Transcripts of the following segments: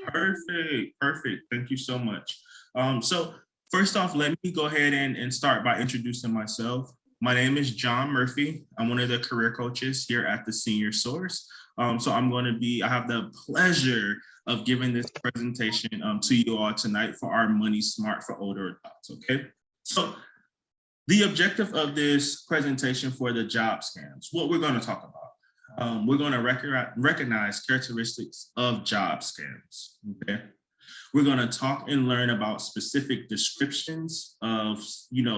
Perfect, perfect. Thank you so much. So first off, let me go ahead and start by introducing myself. My name is John Murphy. I'm one of the career coaches here at the Senior Source. So I have the pleasure of giving this presentation to you all tonight for our Money Smart for Older Adults, okay? So the objective of this presentation for the job scams, what we're going to talk about. We're going to recognize characteristics of job scams. Okay, we're going to talk and learn about specific descriptions of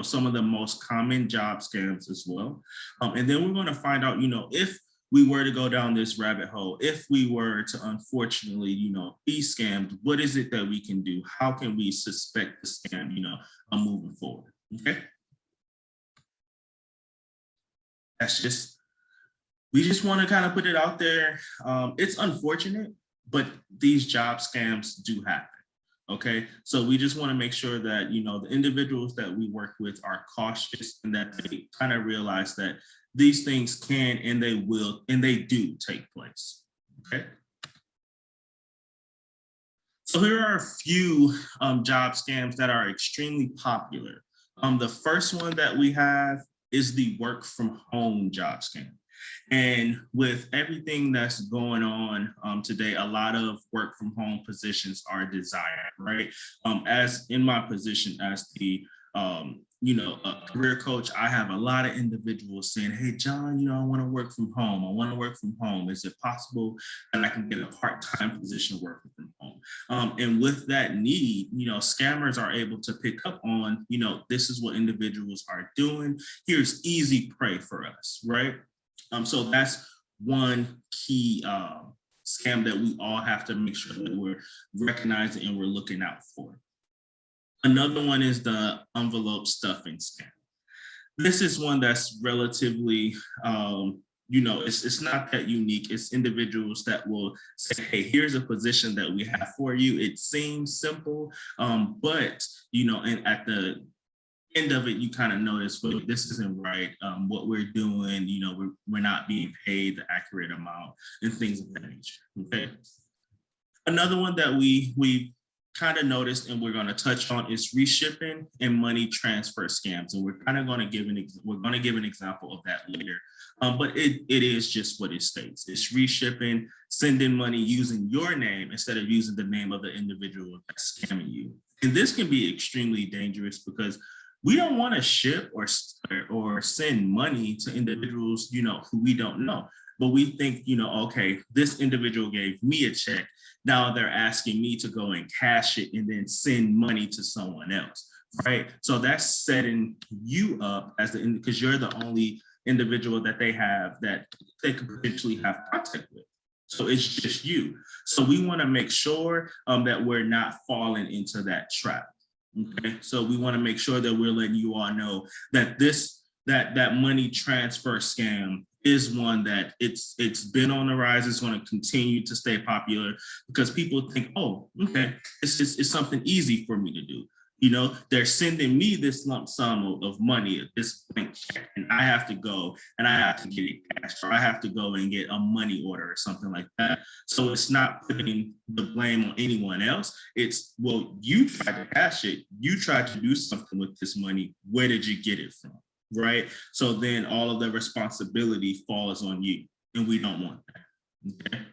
some of the most common job scams as well, and then we're going to find out if we were to go down this rabbit hole, if we were to unfortunately be scammed, what is it that we can do? How can we suspect the scam? Moving forward. Okay. That's just, we just want to kind of put it out there. It's unfortunate, but these job scams do happen. Okay, so we just want to make sure that the individuals that we work with are cautious and that they kind of realize that these things can and they will and they do take place. Okay. So here are a few job scams that are extremely popular. The first one that we have is the work from home job scam. And with everything that's going on today, a lot of work from home positions are desired, right? As in my position as the a career coach, I have a lot of individuals saying, "Hey, John, I want to work from home. I want to work from home. Is it possible that I can get a part-time position working from home?" And with that need, scammers are able to pick up on, this is what individuals are doing. Here's easy prey for us, right? So that's one key scam that we all have to make sure that we're recognizing and we're looking out for. Another one is the envelope stuffing scam. This is one that's relatively, it's not that unique. It's individuals that will say, "Hey, here's a position that we have for you." It seems simple, but and at the end of it, you kind of notice, well, this isn't right. What we're doing, we're not being paid the accurate amount and things of that nature. Okay. Another one that we kind of noticed and we're going to touch on is reshipping and money transfer scams, and we're kind of going to give an example of that later. But it is just what it states. It's reshipping, sending money using your name instead of using the name of the individual that's scamming you. And this can be extremely dangerous because we don't want to ship or send money to individuals, who we don't know. But we think, okay, this individual gave me a check. Now they're asking me to go and cash it and then send money to someone else, right? So that's setting you up as because you're the only individual that they have that they could potentially have contact with. So it's just you. So we want to make sure that we're not falling into that trap. Okay, so we want to make sure that we're letting you all know that that money transfer scam is one that it's been on the rise. It's going to continue to stay popular because people think, "Oh, okay, it's something easy for me to do." They're sending me this lump sum of money, this blank check, and I have to go and I have to get it cashed, or I have to go and get a money order or something like that. So it's not putting the blame on anyone else. It's, well, you tried to cash it, you tried to do something with this money. Where did you get it from? Right? So then all of the responsibility falls on you, and we don't want that. Okay.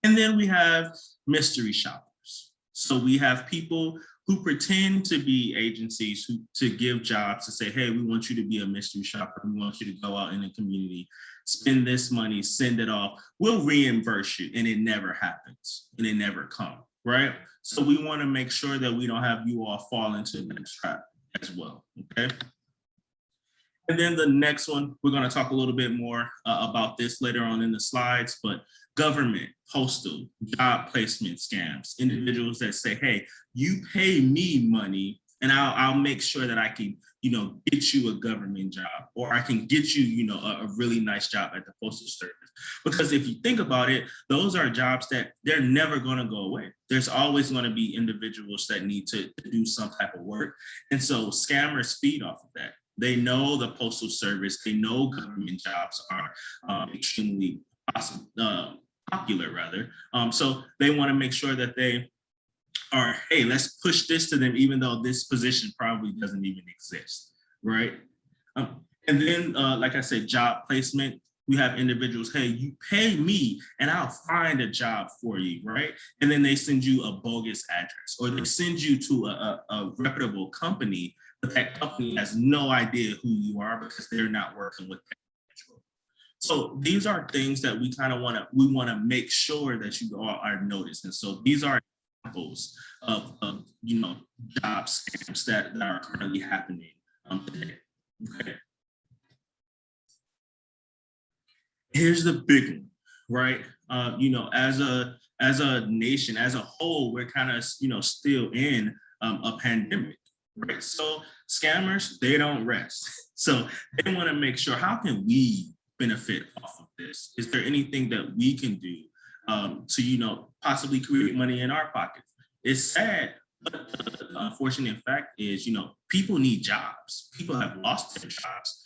And then we have mystery shoppers. So we have people who pretend to be agencies to give jobs, to say, "Hey, we want you to be a mystery shopper. We want you to go out in the community, spend this money, send it off. We'll reimburse you." And it never happens and it never comes, right? So we want to make sure that we don't have you all fall into that trap as well, okay? And then the next one, we're going to talk a little bit more about this later on in the slides, but government, postal, job placement scams, individuals that say, "Hey, you pay me money and I'll make sure that I can, get you a government job, or I can get you, a really nice job at the postal service." Because if you think about it, those are jobs that they're never going to go away. There's always going to be individuals that need to do some type of work. And so scammers feed off of that. They know the postal service, they know government jobs are extremely possible, popular rather. So they want to make sure that they are, hey, let's push this to them, even though this position probably doesn't even exist, right? And then, like I said, job placement. We have individuals, hey, you pay me and I'll find a job for you, right? And then they send you a bogus address or they send you to a reputable company, but that company has no idea who you are because they're not working with that individual. So these are things that we kind of want to make sure that you all are noticed. And so these are examples of job scams that are currently happening today. Okay. Here's the big one, right? As a nation, as a whole, we're kind of still in a pandemic, right? So scammers, they don't rest. So they want to make sure, how can we benefit off of this? Is there anything that we can do to possibly create money in our pockets? It's sad, but the unfortunate fact is, people need jobs. People have lost their jobs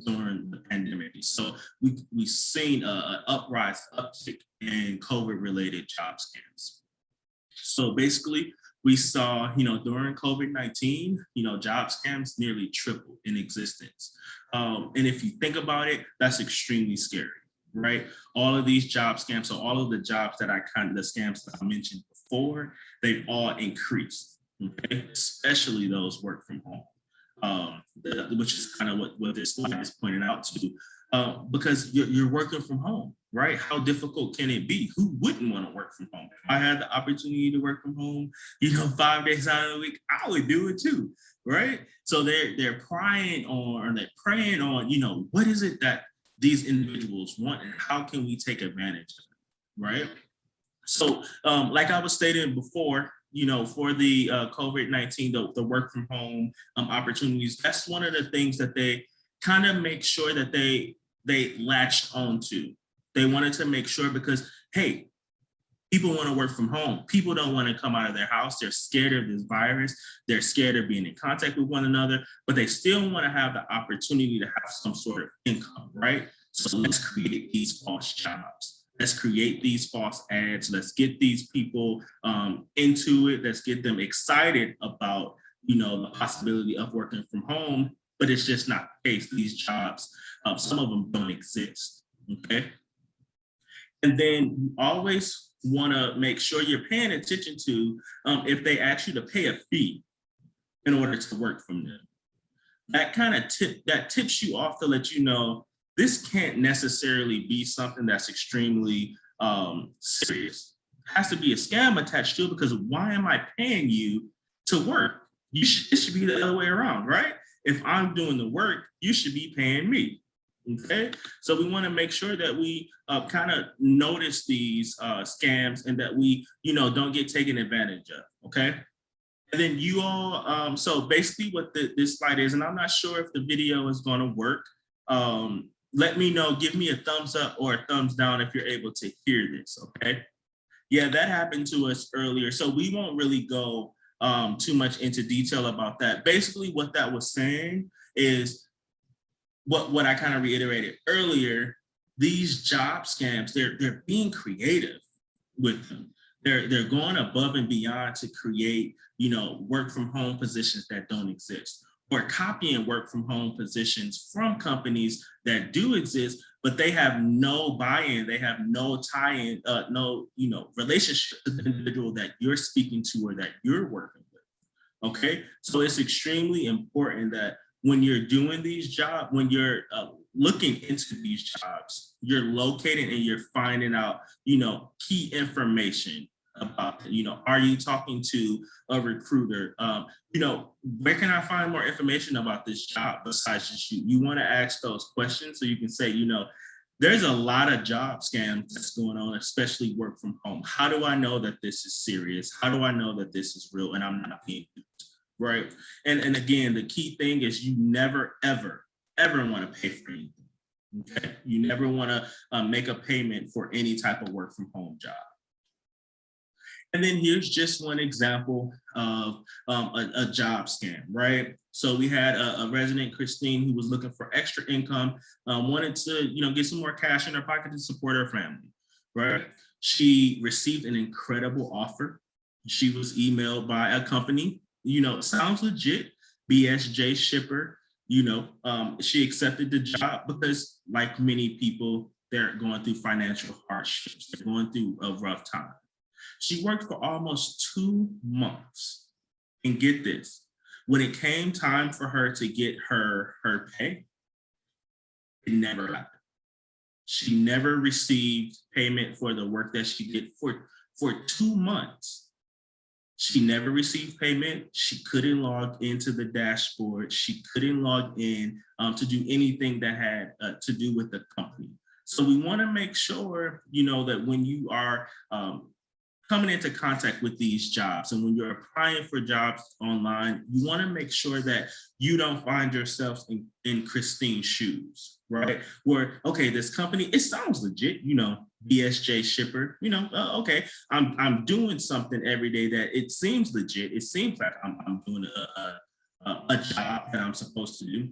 during the pandemic. So we've seen an uptick in COVID-related job scams. So basically, we saw, during COVID-19, job scams nearly tripled in existence. And if you think about it, that's extremely scary, right? All of these job scams, so all of the jobs the scams that I mentioned before, they've all increased, okay? Especially those work from home, which is kind of what this slide is pointing out to, because you're working from home, right? How difficult can it be? Who wouldn't want to work from home? If I had the opportunity to work from home, 5 days out of the week, I would do it too, right? So they're preying on, what is it that these individuals want and how can we take advantage of it, right? So like I was stating before, for the COVID-19, the work from home opportunities, that's one of the things that they kind of make sure that they latched onto. They wanted to make sure because, hey, people want to work from home. People don't want to come out of their house. They're scared of this virus. They're scared of being in contact with one another, but they still want to have the opportunity to have some sort of income, right? So let's create these false jobs. Let's create these false ads. Let's get these people into it. Let's get them excited about, the possibility of working from home, but it's just not the case. These jobs, some of them don't exist, okay? And then you always want to make sure you're paying attention to if they ask you to pay a fee in order to work from them. That kind of tips you off to let you know this can't necessarily be something that's extremely serious. It has to be a scam attached to it because why am I paying you to work? It should be the other way around, right? If I'm doing the work, you should be paying me. Okay, so we want to make sure that we kind of notice these scams and that we, don't get taken advantage of. Okay, and then you all, so basically what this slide is, and I'm not sure if the video is going to work. Let me know, give me a thumbs up or a thumbs down if you're able to hear this. Okay, yeah, that happened to us earlier, so we won't really go too much into detail about that. Basically, what that was saying is, what I kind of reiterated earlier, these job scams, they're being creative with them. They're going above and beyond to create, work from home positions that don't exist, or copying work from home positions from companies that do exist, but they have no buy-in, they have no tie-in, no, relationship with the individual that you're speaking to or that you're working with. Okay, so it's extremely important that when you're doing these jobs, when you're looking into these jobs, you're locating and you're finding out, key information about, are you talking to a recruiter? Where can I find more information about this job besides just you? You want to ask those questions so you can say, there's a lot of job scams that's going on, especially work from home. How do I know that this is serious? How do I know that this is real and I'm not being duped? Right. And again, the key thing is you never, ever want to pay for anything. Okay. You never want to make a payment for any type of work from home job. And then here's just one example of a job scam, right? So we had a resident, Christine, who was looking for extra income, wanted to, get some more cash in her pocket to support her family. right? She received an incredible offer. She was emailed by a company, sounds legit, BSJ Shipper. She accepted the job because, like many people, they're going through financial hardships. They're going through a rough time. She worked for almost 2 months. And get this, when it came time for her to get her pay, it never happened. She never received payment for the work that she did for 2 months. She never received payment. She couldn't log into the dashboard. She couldn't log in to do anything that had to do with the company. So we want to make sure, that when you are coming into contact with these jobs and when you're applying for jobs online, you want to make sure that you don't find yourself in Christine's shoes, right? Where, okay, this company, it sounds legit, BSJ Shipper, okay, I'm doing something every day that it seems legit. It seems like I'm doing a job that I'm supposed to do.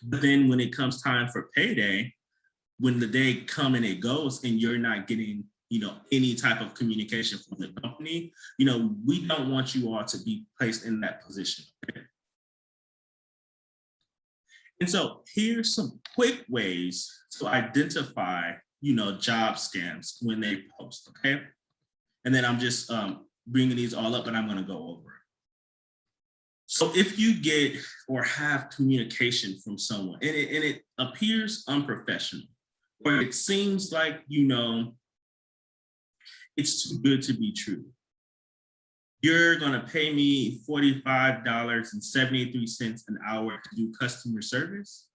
But then when it comes time for payday, when the day comes and it goes and you're not getting any type of communication from the company, we don't want you all to be placed in that position. Okay? And so here's some quick ways to identify, job scams when they post, okay? And then I'm just bringing these all up, and I'm going to go over it. So if you get or have communication from someone and it appears unprofessional, or it seems like, it's too good to be true. You're going to pay me $45.73 an hour to do customer service.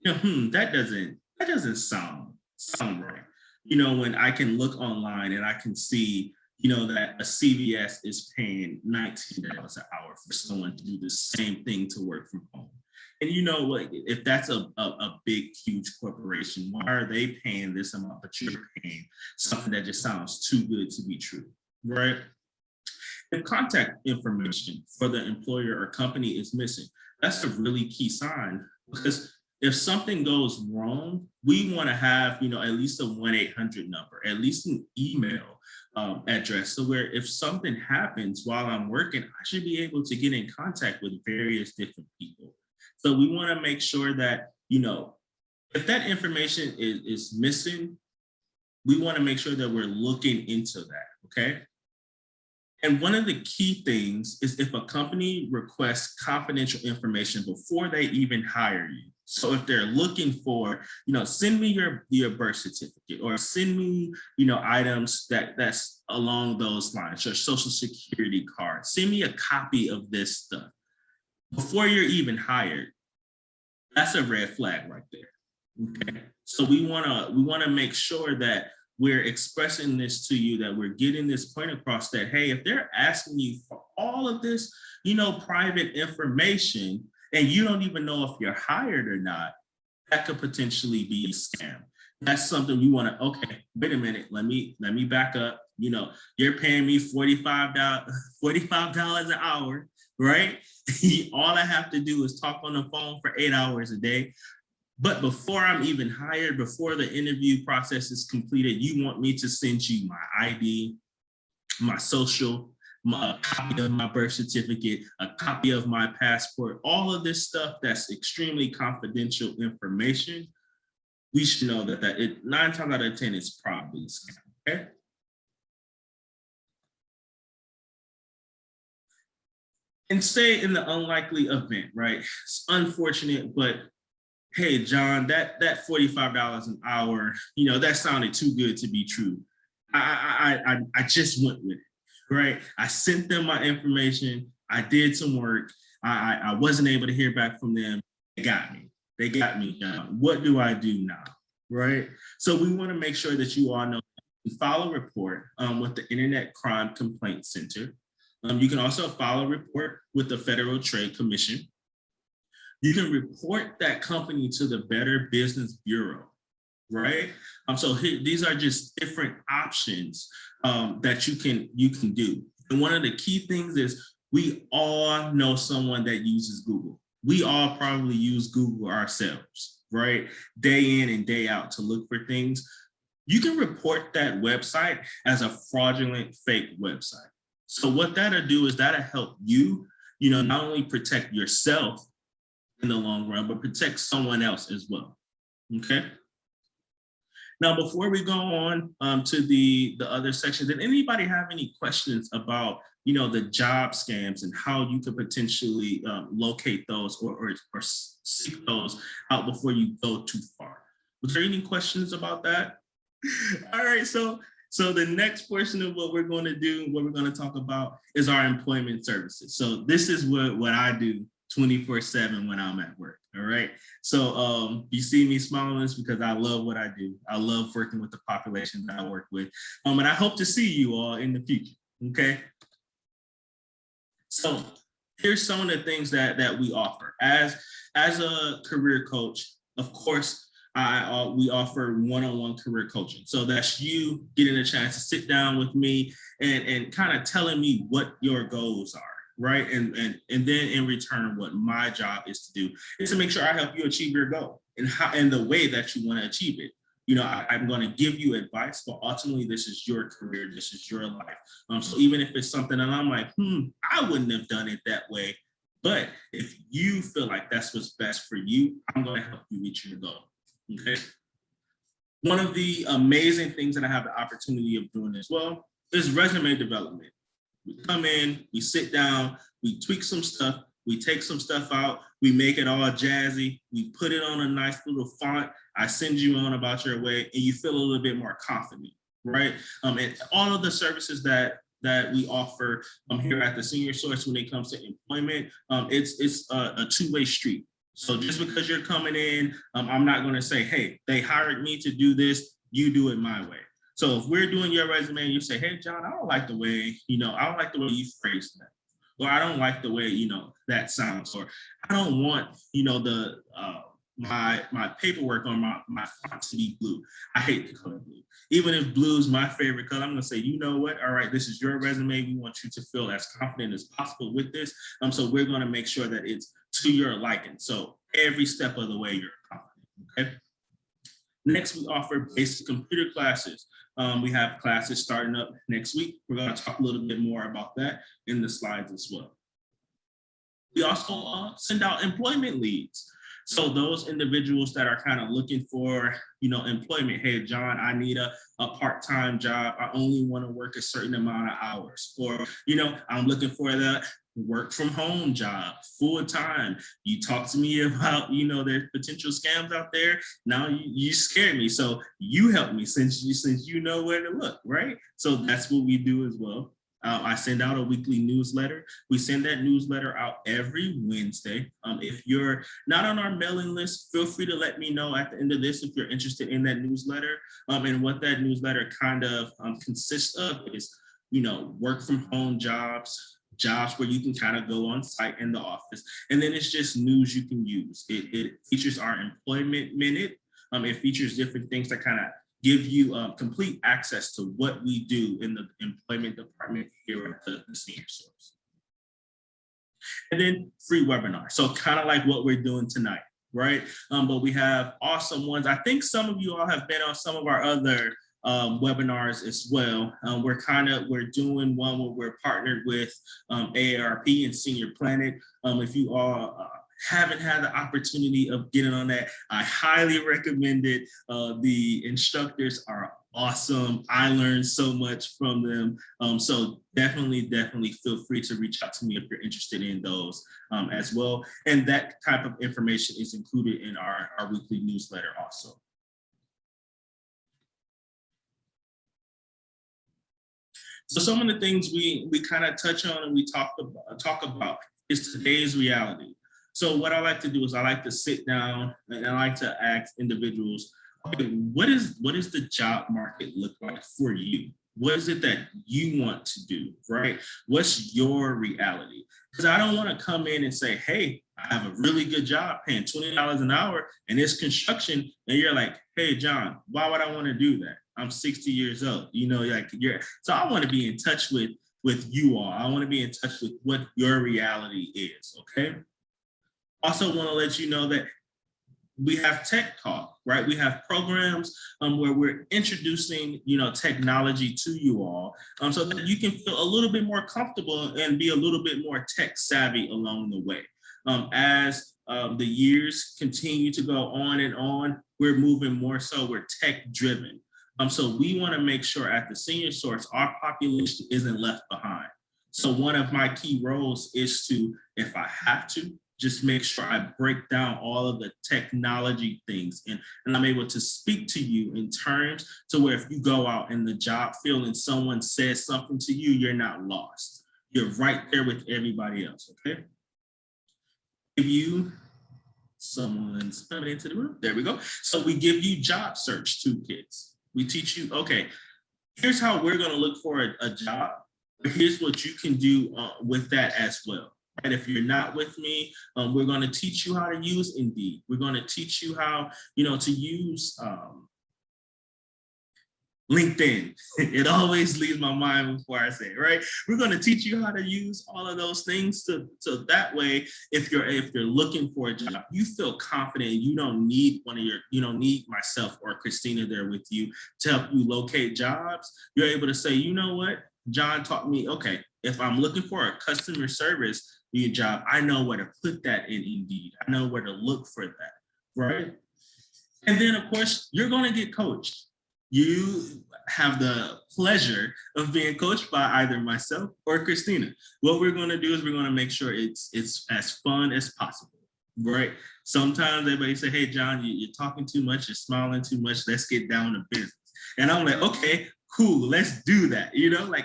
That doesn't sound right. When I can look online and I can see, that a CVS is paying $19 an hour for someone to do the same thing to work from home. And if that's a big, huge corporation, why are they paying this amount, but you're paying something that just sounds too good to be true, right? If contact information for the employer or company is missing, that's a really key sign, because if something goes wrong, we want to have, at least a 1-800 number, at least an email address. So where if something happens while I'm working, I should be able to get in contact with various different people. So we want to make sure that, if that information is missing, we want to make sure that we're looking into that, okay? And one of the key things is if a company requests confidential information before they even hire you. So if they're looking for, send me your birth certificate, or send me, items that's along those lines, your social security card, send me a copy of this stuff before you're even hired, that's a red flag right there. Okay. So we wanna make sure that we're expressing this to you, that we're getting this point across that, hey, if they're asking you for all of this, private information, and you don't even know if you're hired or not, that could potentially be a scam. That's something we want to, okay, wait a minute, let me back up. You're paying me $45 an hour, right? All I have to do is talk on the phone for 8 hours a day. But before I'm even hired, before the interview process is completed, you want me to send you my ID, my social, a copy of my birth certificate, a copy of my passport, all of this stuff that's extremely confidential information. We should know that it 9 times out of 10 is probably a scam, okay? And say in the unlikely event, right? It's unfortunate, but hey, John, that $45 an hour, that sounded too good to be true. I just went with it, right? I sent them my information. I did some work. I wasn't able to hear back from them. They got me, John. What do I do now, right? So we want to make sure that you all know you file a report with the Internet Crime Complaint Center. You can also file a report with the Federal Trade Commission. You can report that company to the Better Business Bureau, right? So these are just different options that you can do. And one of the key things is we all know someone that uses Google. We all probably use Google ourselves, right? Day in and day out to look for things. you can report that website as a fraudulent fake website. So what that'll do is that'll help you, not only protect yourself in the long run, but protect someone else as well. Okay. Now, before we go on to the other section, did anybody have any questions about, the job scams and how you could potentially locate those or seek those out before you go too far? Was there any questions about that? All right, so the next portion of what we're going to do, what we're going to talk about is our employment services. So this is what I do 24/7 when I'm at work. All right. So you see me smiling is because I love what I do. I love working with the population that I work with. And I hope to see you all in the future. Okay. So here's some of the things that we offer. As a career coach, of course, we offer one-on-one career coaching. So that's you getting a chance to sit down with me and kind of telling me what your goals are, right? And then in return, what my job is to do is to make sure I help you achieve your goal and the way that you want to achieve it. I'm going to give you advice, but ultimately this is your career, this is your life. So even if it's something that I'm like, I wouldn't have done it that way, but if you feel like that's what's best for you, I'm going to help you reach your goal. Okay. One of the amazing things that I have the opportunity of doing as well is resume development. We come in, we sit down, we tweak some stuff, we take some stuff out, we make it all jazzy, we put it on a nice little font, I send you on about your way, and you feel a little bit more confident, right? And all of the services that we offer here at the Senior Source when it comes to employment, it's a two-way street. So just because you're coming in, I'm not going to say, hey, they hired me to do this, you do it my way. So if we're doing your resume and you say, hey, John, I don't like the way, I don't like the way you phrased that. Or I don't like the way, that sounds. Or I don't want, my paperwork on my font to be blue. I hate the color blue. Even if blue is my favorite color, I'm going to say, you know what? All right, this is your resume. We want you to feel as confident as possible with this. So we're going to make sure that it's to your liking. So every step of the way, you're confident. Okay. Next, we offer basic computer classes. We have classes starting up next week. We're going to talk a little bit more about that in the slides as well. We also send out employment leads. So those individuals that are kind of looking for, employment, hey, John, I need a part-time job. I only want to work a certain amount of hours. Or, I'm looking for the work from home job, full time. You talk to me about, there's potential scams out there. Now you scared me. So you help me since you know where to look, right? So that's what we do as well. I send out a weekly newsletter. We send that newsletter out every Wednesday. If you're not on our mailing list, feel free to let me know at the end of this if you're interested in that newsletter. And what that newsletter kind of consists of is, work from home jobs where you can kind of go on site in the office. And then it's just news you can use. It features our employment minute. It features different things that kind of give you complete access to what we do in the employment department here at the Senior Source. And then free webinars. So kind of like what we're doing tonight, right? But we have awesome ones. I think some of you all have been on some of our other webinars as well. We're doing one where we're partnered with AARP and Senior Planet. If you all haven't had the opportunity of getting on that, I highly recommend it. The instructors are awesome. I learned so much from them. So definitely feel free to reach out to me if you're interested in those as well. And that type of information is included in our weekly newsletter also. So some of the things we kind of touch on and we talk about is today's reality. So what I like to do is I like to sit down and I like to ask individuals, okay, what does the job market look like for you? What is it that you want to do, right? What's your reality? Because I don't want to come in and say, hey, I have a really good job paying $20 an hour and it's construction. And you're like, hey, John, why would I want to do that? I'm 60 years old. So I want to be in touch with you all. I want to be in touch with what your reality is, okay? Also want to let you know that we have tech talk, right? We have programs where we're introducing, technology to you all, so that you can feel a little bit more comfortable and be a little bit more tech savvy along the way. As the years continue to go on and on, we're moving more so, we're tech driven. So we want to make sure at the Senior Source, our population isn't left behind. So one of my key roles is to, if I have to, just make sure I break down all of the technology things, and I'm able to speak to you in terms to where if you go out in the job field and someone says something to you, you're not lost. You're right there with everybody else, okay? Give you someone's coming into the room. There we go. So we give you job search toolkits. We teach you, okay, here's how we're going to look for a job. Here's what you can do with that as well. And if you're not with me, we're going to teach you how to use Indeed. We're going to teach you how, to use LinkedIn. It always leaves my mind before I say it, right? We're going to teach you how to use all of those things so that way, if you're looking for a job, you feel confident. You don't need need myself or Christina there with you to help you locate jobs. You're able to say, you know what? John taught me, okay, if I'm looking for a customer service job, I know where to put that in Indeed. I know where to look for that, right? And then, of course, you're going to get coached. You have the pleasure of being coached by either myself or Christina. What we're going to do is we're going to make sure it's as fun as possible, right? Sometimes everybody say, hey, John, you're talking too much, you're smiling too much, let's get down to business. And I'm like, okay, cool, let's do that.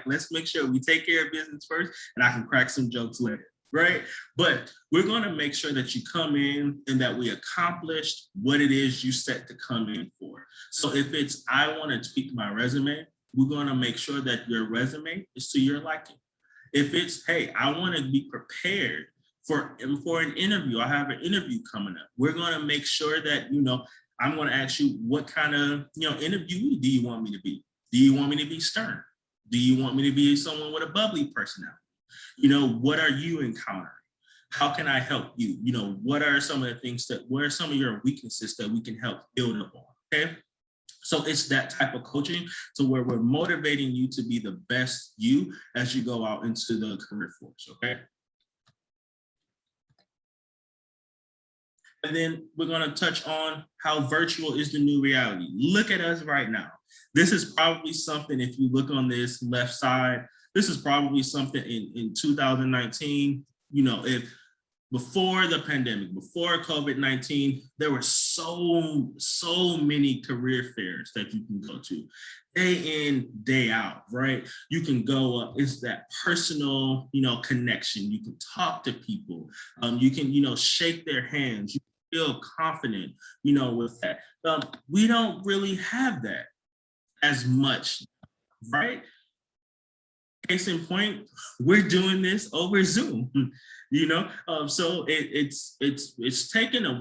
Let's make sure we take care of business first and I can crack some jokes later. Right? But we're going to make sure that you come in and that we accomplished what it is you set to come in for. So if it's, I want to tweak my resume, we're going to make sure that your resume is to your liking. If it's, hey, I want to be prepared for an interview, I have an interview coming up, we're going to make sure that, I'm going to ask you what kind of, interviewee do you want me to be? Do you want me to be stern? Do you want me to be someone with a bubbly personality? What are you encountering? How can I help you? What are some of the things what are some of your weaknesses that we can help build upon? Okay. So it's that type of coaching to where we're motivating you to be the best you as you go out into the career force. Okay. And then we're going to touch on how virtual is the new reality. Look at us right now. This is probably something, if you look on this left side, this is probably something in 2019, if before the pandemic, before COVID-19, there were so many career fairs that you can go to day in, day out, right? You can go up, it's that personal, connection. You can talk to people. You can, shake their hands. You feel confident, with that. We don't really have that as much, right? Case in point, we're doing this over Zoom, so it's taken a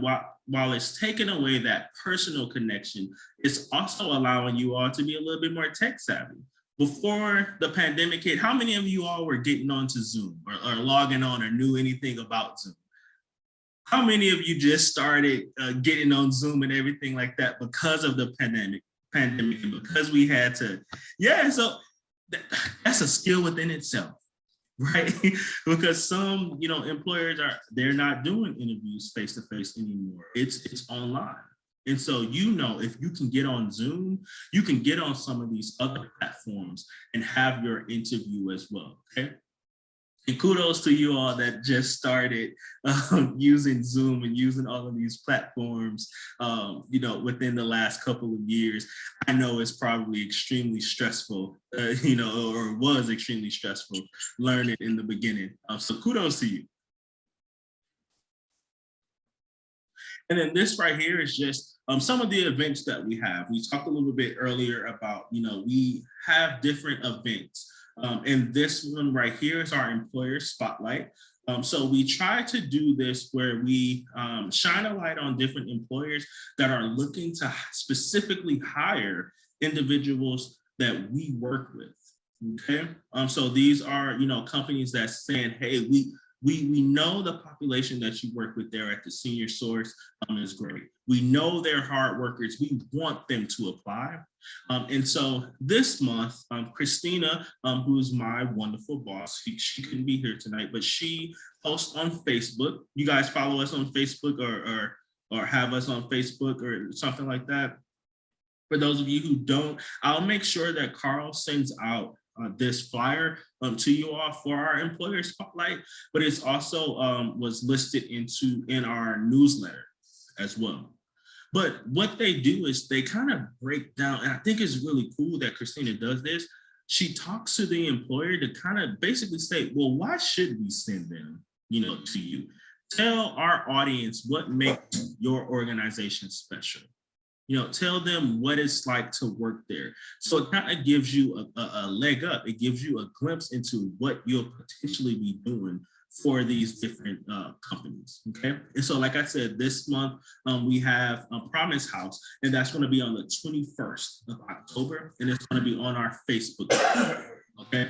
while it's taken away that personal connection, it's also allowing you all to be a little bit more tech savvy. Before the pandemic hit, how many of you all were getting onto Zoom or logging on or knew anything about Zoom? How many of you just started getting on Zoom and everything like that because of the pandemic, and because we had to, so that's a skill within itself, right? Because some, employers they're not doing interviews face to face anymore. It's online. And so, if you can get on Zoom, you can get on some of these other platforms and have your interview as well, okay? And kudos to you all that just started using Zoom and using all of these platforms, within the last couple of years. I know it's probably extremely stressful, or was extremely stressful learning in the beginning. So kudos to you. And then this right here is just some of the events that we have. We talked a little bit earlier about, we have different events. And this one right here is our employer spotlight. So we try to do this where we shine a light on different employers that are looking to specifically hire individuals that we work with. Okay. So these are, companies that's saying, hey, we know the population that you work with there at the senior source is great. We know they're hard workers. We want them to apply. And so this month, Christina, who's my wonderful boss, she couldn't be here tonight, but she posts on Facebook. You guys follow us on Facebook or have us on Facebook or something like that. For those of you who don't, I'll make sure that Carl sends out this flyer to you all for our employer spotlight, but it's also was listed in our newsletter as well. But what they do is they kind of break down, and I think it's really cool that Christina does this. She talks to the employer to kind of basically say, well, why should we send them, to you? Tell our audience what makes your organization special. Tell them what it's like to work there. So it kind of gives you a leg up. It gives you a glimpse into what you'll potentially be doing for these different companies, okay? And so, like I said, this month we have a Promise House, and that's going to be on the 21st of October, and it's going to be on our Facebook, okay?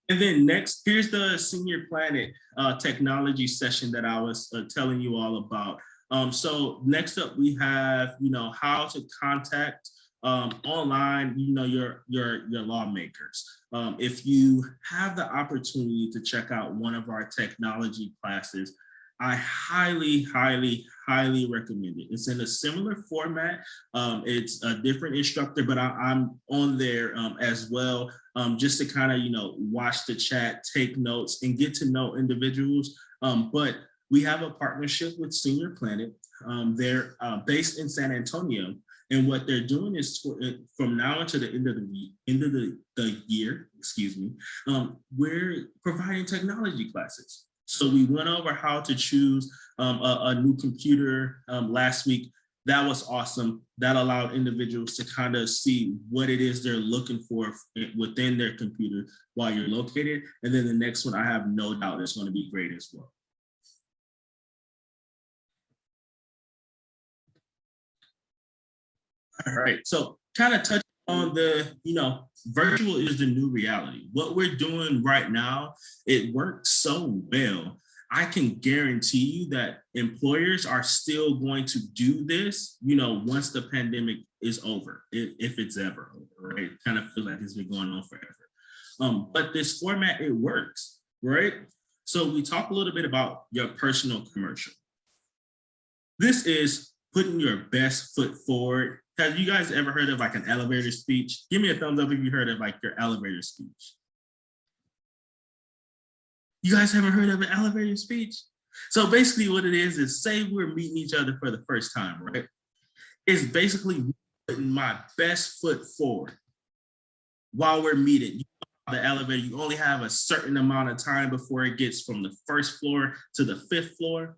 And then next, here's the Senior Planet technology session that I was telling you all about. So next up, we have, how to contact online, your lawmakers. If you have the opportunity to check out one of our technology classes, I highly, highly, highly recommend it. It's in a similar format. It's a different instructor, but I'm on there as well, just to kind of, watch the chat, take notes, and get to know individuals. But we have a partnership with Senior Planet. They're based in San Antonio. And what they're doing is from now until the end of the year, we're providing technology classes. So we went over how to choose a new computer last week. That was awesome. That allowed individuals to kind of see what it is they're looking for within their computer while you're located. And then the next one, I have no doubt is going to be great as well. All right, so kind of touch on the, virtual is the new reality. What we're doing right now, it works so well. I can guarantee you that employers are still going to do this, once the pandemic is over, if it's ever over, right? It kind of feels like it's been going on forever. But this format, it works, right? So we talk a little bit about your personal commercial. This is putting your best foot forward. Have you guys ever heard of like an elevator speech? Give me a thumbs up if you heard of like your elevator speech. You guys haven't heard of an elevator speech? So basically what it is say we're meeting each other for the first time, right? It's basically putting my best foot forward while we're meeting. The elevator, you only have a certain amount of time before it gets from the first floor to the 5th floor.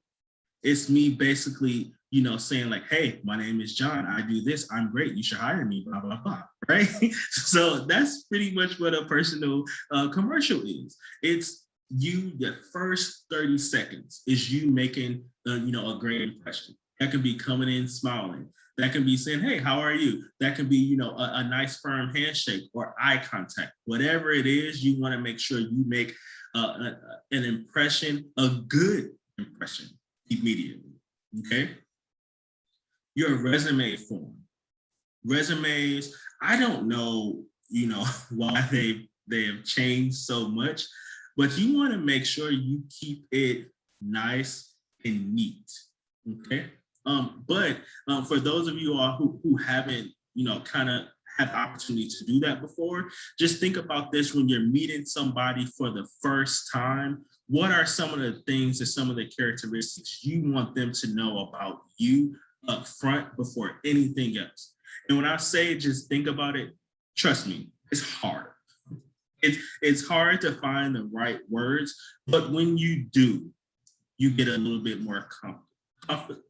It's me basically, saying like, hey, my name is John. I do this. I'm great. You should hire me, blah, blah, blah, right? So that's pretty much what a personal commercial is. It's you, the first 30 seconds is you making, a great impression. That can be coming in smiling. That can be saying, hey, how are you? That can be, a nice firm handshake or eye contact. Whatever it is, you want to make sure you make an impression, a good impression immediately, okay? Your resume form. Resumes, I don't know, why they have changed so much, but you want to make sure you keep it nice and neat, okay? But for those of you all who haven't, kind of had the opportunity to do that before, just think about this when you're meeting somebody for the first time. What are some of the things and some of the characteristics you want them to know about you up front before anything else? And when I say just think about it, trust me, it's hard. It's hard to find the right words, but when you do, you get a little bit more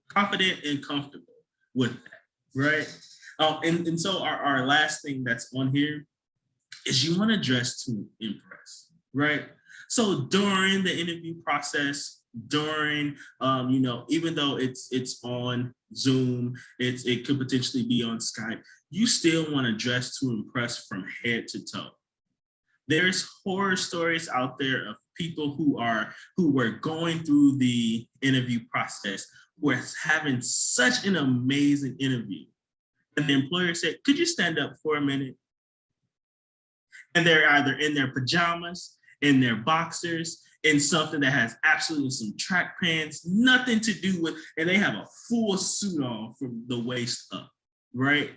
confident and comfortable with that, right? And so our last thing that's on here is you want to dress to impress, right? So during the interview process, during even though it's on Zoom, it could potentially be on Skype, you still want to dress to impress from head to toe. There's horror stories out there of people who were going through the interview process, were having such an amazing interview. And the employer said, "Could you stand up for a minute?" And they're either in their pajamas, in their boxers, in something that has absolutely some track pants, nothing to do with, and they have a full suit on from the waist up, right?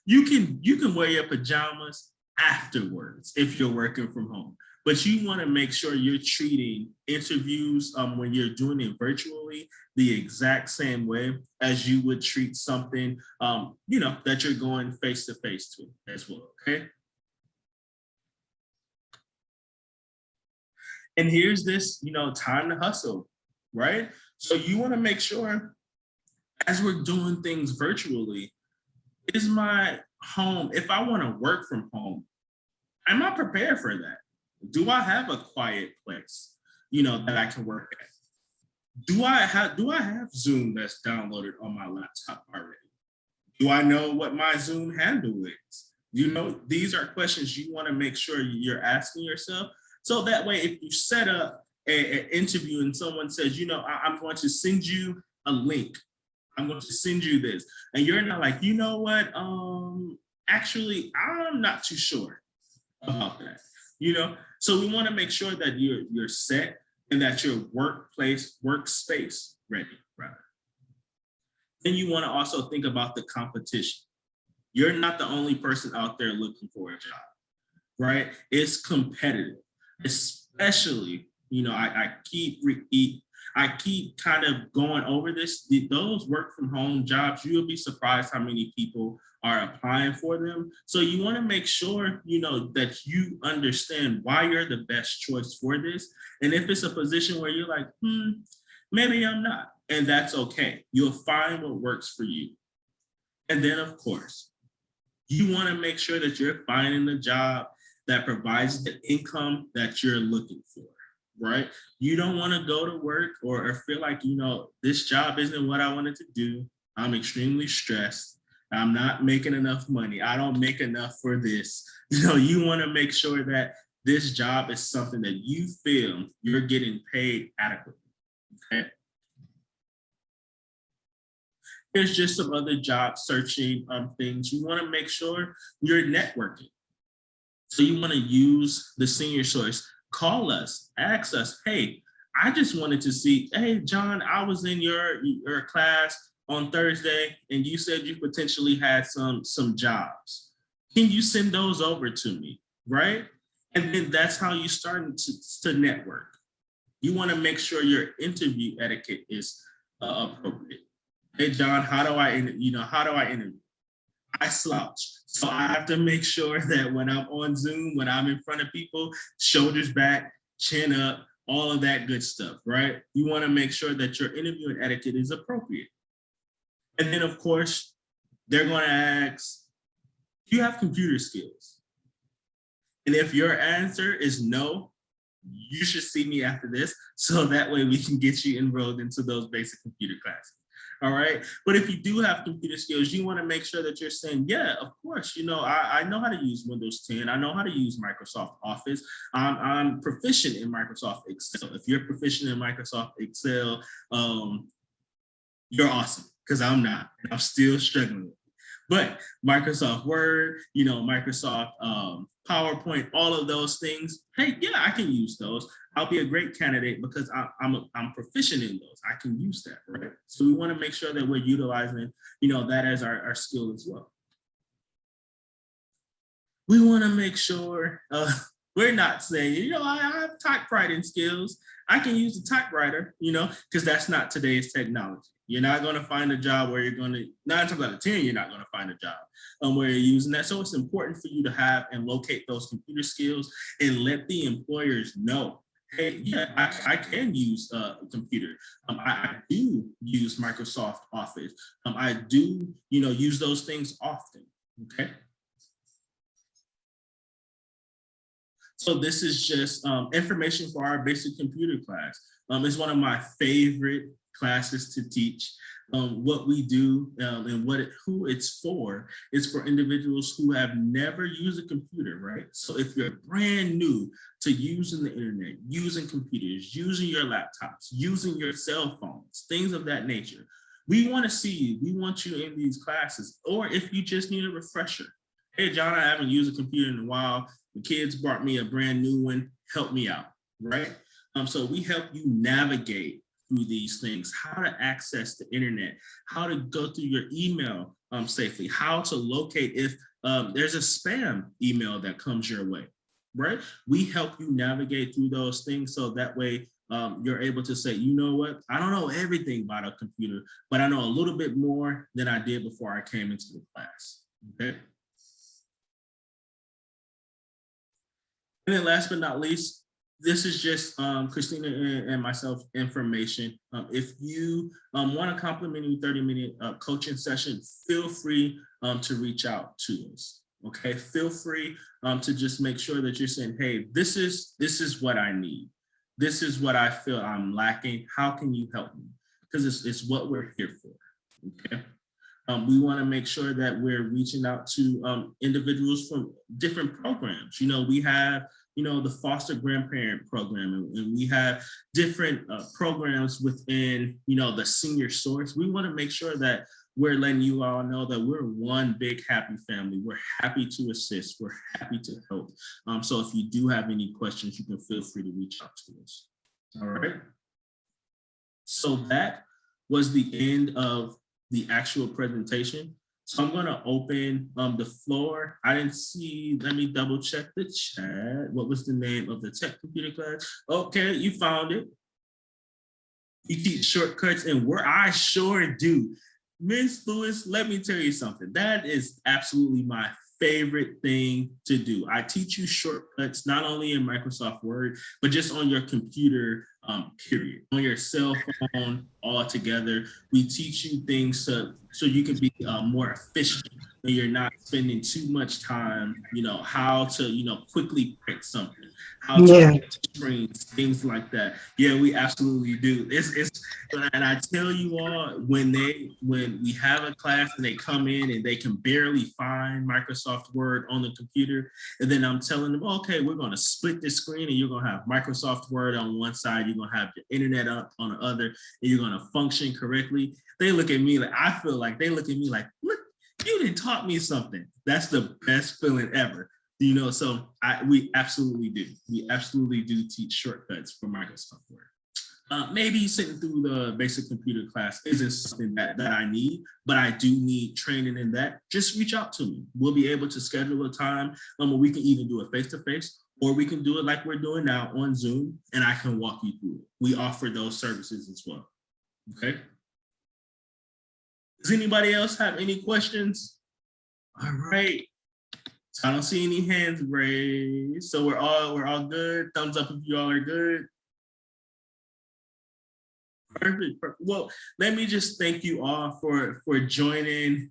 You can wear your pajamas afterwards if you're working from home, but you want to make sure you're treating interviews when you're doing it virtually the exact same way as you would treat something that you're going face to face to as well. Okay. And here's this, time to hustle, right? So you want to make sure as we're doing things virtually, is my home, if I want to work from home, am I prepared for that? Do I have a quiet place, that I can work at? Do I have Zoom that's downloaded on my laptop already? Do I know what my Zoom handle is? These are questions you want to make sure you're asking yourself. So that way, if you set up an interview and someone says, I'm going to send you a link, I'm going to send you this, and you're not like, you know what? Actually, I'm not too sure about that. So we want to make sure that you're set and that your workspace ready, rather. Then you want to also think about the competition. You're not the only person out there looking for a job, right? It's competitive, especially, I keep kind of going over this. Those work from home jobs, you'll be surprised how many people are applying for them. So you want to make sure, that you understand why you're the best choice for this. And if it's a position where you're like, maybe I'm not, and that's okay. You'll find what works for you. And then, of course, you want to make sure that you're finding a job that provides the income that you're looking for, right? You don't want to go to work or feel like, this job isn't what I wanted to do. I'm extremely stressed. I'm not making enough money. I don't make enough for this. You want to make sure that this job is something that you feel you're getting paid adequately. Okay. There's just some other job searching things. You want to make sure you're networking. So you want to use the senior source. Call us, ask us, hey, I just wanted to see, hey, John, I was in your class on Thursday and you said you potentially had some jobs. Can you send those over to me, right? And then that's how you start to network. You want to make sure your interview etiquette is appropriate. Hey, John, how do I interview? I slouch. So I have to make sure that when I'm on Zoom, when I'm in front of people, shoulders back, chin up, all of that good stuff, right? You want to make sure that your interviewing etiquette is appropriate. And then, of course, they're going to ask, do you have computer skills? And if your answer is no, you should see me after this. So that way we can get you enrolled into those basic computer classes. All right. But if you do have computer skills, you want to make sure that you're saying, yeah, of course, I know how to use Windows 10. I know how to use Microsoft Office. I'm proficient in Microsoft Excel. If you're proficient in Microsoft Excel, you're awesome, because I'm not. I'm still struggling with it. But Microsoft Word, Microsoft PowerPoint, all of those things, hey, yeah, I can use those. I'll be a great candidate because I'm proficient in those. I can use that, right? So we want to make sure that we're utilizing, that as our skill as well. We want to make sure we're not saying, I have typewriting skills. I can use a typewriter, because that's not today's technology. You're not going to find a job where you're going to, 9 times out of 10, you're not going to find a job where you're using that. So it's important for you to have and locate those computer skills and let the employers know, hey, yeah, I can use a computer. I do use Microsoft Office. I do, use those things often. Okay. So this is just information for our basic computer class. It's one of my favorite classes to teach. What we do and who it's for is for individuals who have never used a computer, right? So if you're brand new to using the internet, using computers, using your laptops, using your cell phones, things of that nature, we want to see you. We want you in these classes. Or if you just need a refresher. Hey, John, I haven't used a computer in a while. The kids brought me a brand new one. Help me out, right? So we help you navigate through these things, how to access the internet, how to go through your email safely, how to locate if there's a spam email that comes your way, right? We help you navigate through those things so that way you're able to say, you know what, I don't know everything about a computer, but I know a little bit more than I did before I came into the class, okay? And then last but not least, this is just Christina and myself information. If you want a complimentary 30-minute coaching session, feel free to reach out to us. Okay, feel free to just make sure that you're saying, hey, this is what I need. This is what I feel I'm lacking. How can you help me? Because it's what we're here for. Okay. We want to make sure that we're reaching out to individuals from different programs. You know, we have, you know, the foster grandparent program, and we have different programs within, you know, the senior source. We want to make sure that we're letting you all know that we're one big happy family. We're happy to assist. We're happy to help. So if you do have any questions, you can feel free to reach out to us. All right. So that was the end of the actual presentation. So I'm going to open the floor. I didn't see, let me double check the chat. What was the name of the tech computer class? Okay, you found it. You teach shortcuts, and where I sure do. Ms. Lewis, let me tell you something. That is absolutely my favorite thing to do. I teach you shortcuts, not only in Microsoft Word, but just on your computer, period. On your cell phone, all together. We teach you things so you can be more efficient and you're not spending too much time, you know, how to, you know, quickly print something, how to screens, things like that. Yeah, we absolutely do. It's and I tell you all, when we have a class and they come in and they can barely find Microsoft Word on the computer, and then I'm telling them, okay, we're going to split this screen and you're going to have Microsoft Word on one side, you're going to have your internet up on the other, and you're going to function correctly. They look at me like, I feel like they look at me like, look, you didn't taught me something. That's the best feeling ever. You know, so we absolutely do. We absolutely do teach shortcuts for Microsoft Word. Maybe sitting through the basic computer class isn't something that I need, but I do need training in that. Just reach out to me. We'll be able to schedule a time where we can either do it face-to-face, or we can do it like we're doing now on Zoom, and I can walk you through it. We offer those services as well. Okay. Does anybody else have any questions? All right. So I don't see any hands raised. So we're all good. Thumbs up if you all are good. Perfect. Well, let me just thank you all for joining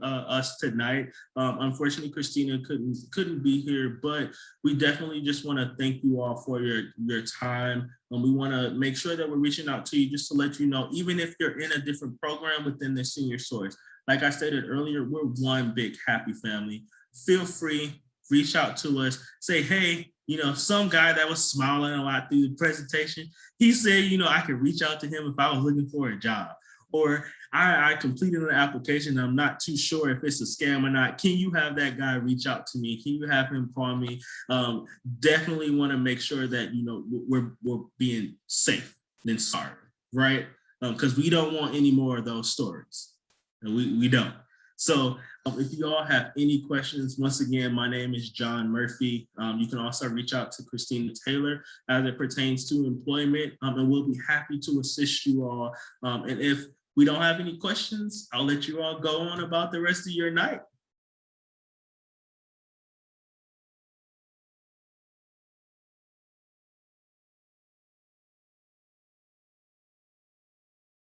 us tonight. Unfortunately, Christina couldn't be here, but we definitely just want to thank you all for your time. We want to make sure that we're reaching out to you just to let you know, even if you're in a different program within the senior source. Like I stated earlier, we're one big happy family. Feel free, reach out to us, say, hey, you know, some guy that was smiling a lot through the presentation, he said, you know, I could reach out to him if I was looking for a job. Or I completed an application, I'm not too sure if it's a scam or not. Can you have that guy reach out to me? Can you have him call me? Definitely want to make sure that, you know, we're being safe than sorry, right? Because we don't want any more of those stories. And we don't. So if you all have any questions, once again, my name is John Murphy. You can also reach out to Christina Taylor as it pertains to employment, and we'll be happy to assist you all. And if we don't have any questions, I'll let you all go on about the rest of your night.